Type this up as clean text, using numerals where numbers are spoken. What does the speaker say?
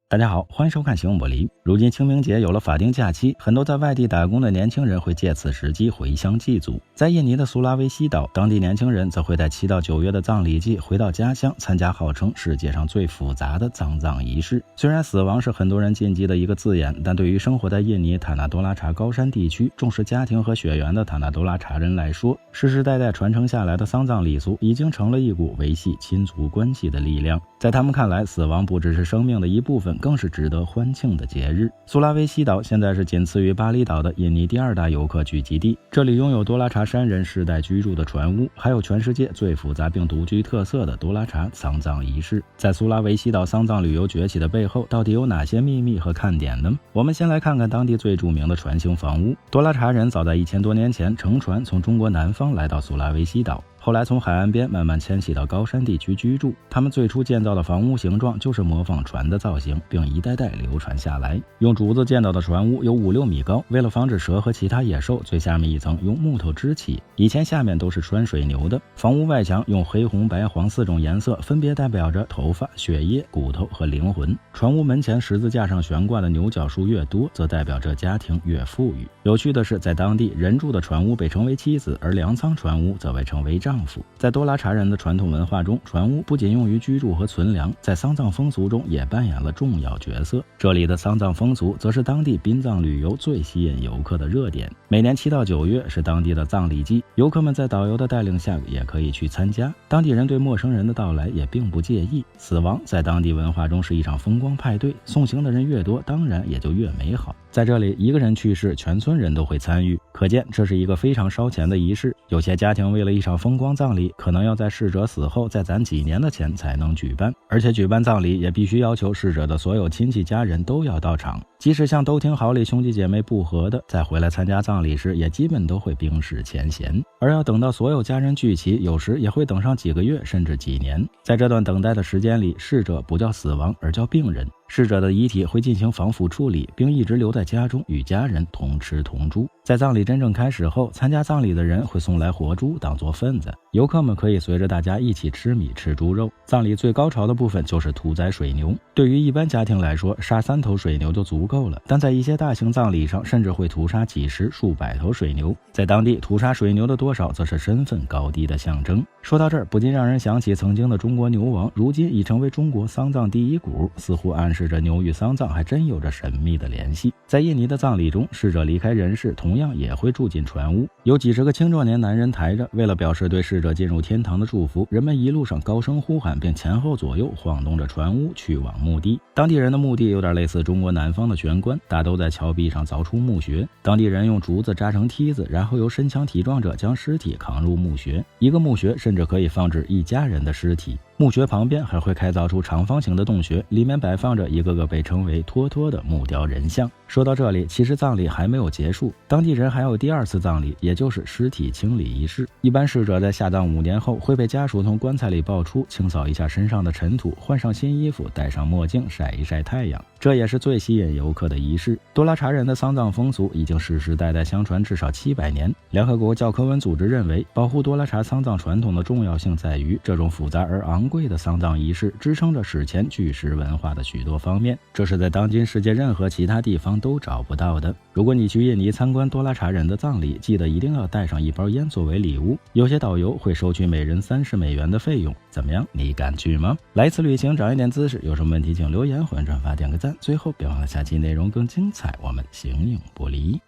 大家好，欢迎收看新闻播离。如今清明节有了法定假期，很多在外地打工的年轻人会借此时机回乡祭祖。在印尼的苏拉威西岛，当地年轻人则会在7到9月的葬礼季回到家乡，参加号称世界上最复杂的葬仪式。虽然死亡是很多人禁忌的一个字眼，但对于生活在印尼塔纳多拉查高山地区、重视家庭和血缘的塔纳多拉查人来说，世世代代传承下来的丧葬礼俗已经成了一股维系亲族关系的力量。在他们看来，死亡不只是生命的一部分，更是值得欢庆的节日。苏拉威西岛现在是仅次于巴厘岛的印尼第2大游客聚集地，这里拥有多拉查山人世代居住的船屋，还有全世界最复杂并独具特色的多拉查丧葬仪式。在苏拉威西岛丧葬旅游崛起的背后，到底有哪些秘密和看点呢？我们先来看看当地最著名的船形房屋。多拉查人早在1000多年前乘船从中国南方来到苏拉威西岛，后来从海岸边慢慢迁徙到高山地区居住。他们最初建造的房屋形状就是模仿船的造型，并一代代流传下来。用竹子建造的船屋有5-6米高，为了防止蛇和其他野兽，最下面一层用木头支起，以前下面都是拴水牛的。房屋外墙用黑、红、白、黄4种颜色，分别代表着头发、血液、骨头和灵魂。船屋门前十字架上悬挂的牛角树越多，则代表着家庭越富裕。有趣的是，在当地人住的船屋被称为妻子，而粮仓船屋则被称为丈夫。在多拉查人的传统文化中，船屋不仅用于居住和存粮，在丧葬风俗中也扮演了重要角色。这里的丧葬风俗则是当地殡葬旅游最吸引游客的热点。每年7到9月是当地的葬礼季，游客们在导游的带领下也可以去参加。当地人对陌生人的到来也并不介意。死亡在当地文化中是一场风光派对，送行的人越多，当然也就越美好。在这里，一个人去世，全村人都会参与，可见这是一个非常烧钱的仪式。有些家庭为了一场风光葬礼，可能要在逝者死后再攒几年的钱才能举办，而且举办葬礼也必须要求逝者的所有亲戚家人都要到场。即使像都挺好里兄弟姐妹不和的，在回来参加葬礼时，也基本都会冰释前嫌。而要等到所有家人聚齐，有时也会等上几个月甚至几年。在这段等待的时间里，逝者不叫死亡，而叫病人。逝者的遗体会进行防腐处理，并一直留在家中与家人同吃同住。在葬礼真正开始后，参加葬礼的人会送来活猪当做份子，游客们可以随着大家一起吃米吃猪肉。葬礼最高潮的部分就是屠宰水牛。对于一般家庭来说，杀3头水牛就足够了，但在一些大型葬礼上，甚至会屠杀几十、数百头水牛。在当地，屠杀水牛的多少则是身份高低的象征。说到这儿，不禁让人想起曾经的中国牛王，如今已成为中国丧葬第一股，似乎暗示着牛与丧葬还真有着神秘的联系。在印尼的葬礼中，逝者离开人世同样也会住进船屋，有几十个青壮年男人抬着，为了表示对逝者进入天堂的祝福，人们一路上高声呼喊，并前后左右晃动着船屋去往墓地。当地人的墓地有点类似中国南方的悬棺，大都在峭壁上凿出墓穴，当地人用竹子扎成梯子，然后由身强体壮者将尸体扛入墓穴。一个墓穴甚至可以放置一家人的尸体。墓穴旁边还会开凿出长方形的洞穴，里面摆放着一个个被称为托托的木雕人像。说到这里，其实葬礼还没有结束，当地人还有第2次葬礼，也就是尸体清理仪式。一般逝者在下葬5年后，会被家属从棺材里抱出，清扫一下身上的尘土，换上新衣服，戴上墨镜，晒一晒太阳。这也是最吸引游客的仪式。多拉查人的丧葬风俗已经世世代代相传至少700年。联合国教科文组织认为，保护多拉查丧葬传统的重要性在于，这种复杂而昂贵的丧葬仪式支撑着史前巨石文化的许多方面，这是在当今世界任何其他地方都找不到的。如果你去印尼参观多拉查人的葬礼，记得一定要带上一包烟作为礼物，有些导游会收取每人$30的费用。怎么样，你敢去吗？来一次旅行长一点姿势，有什么问题请留言或者转发点个赞。最后别忘了下期内容更精彩，我们形影不离。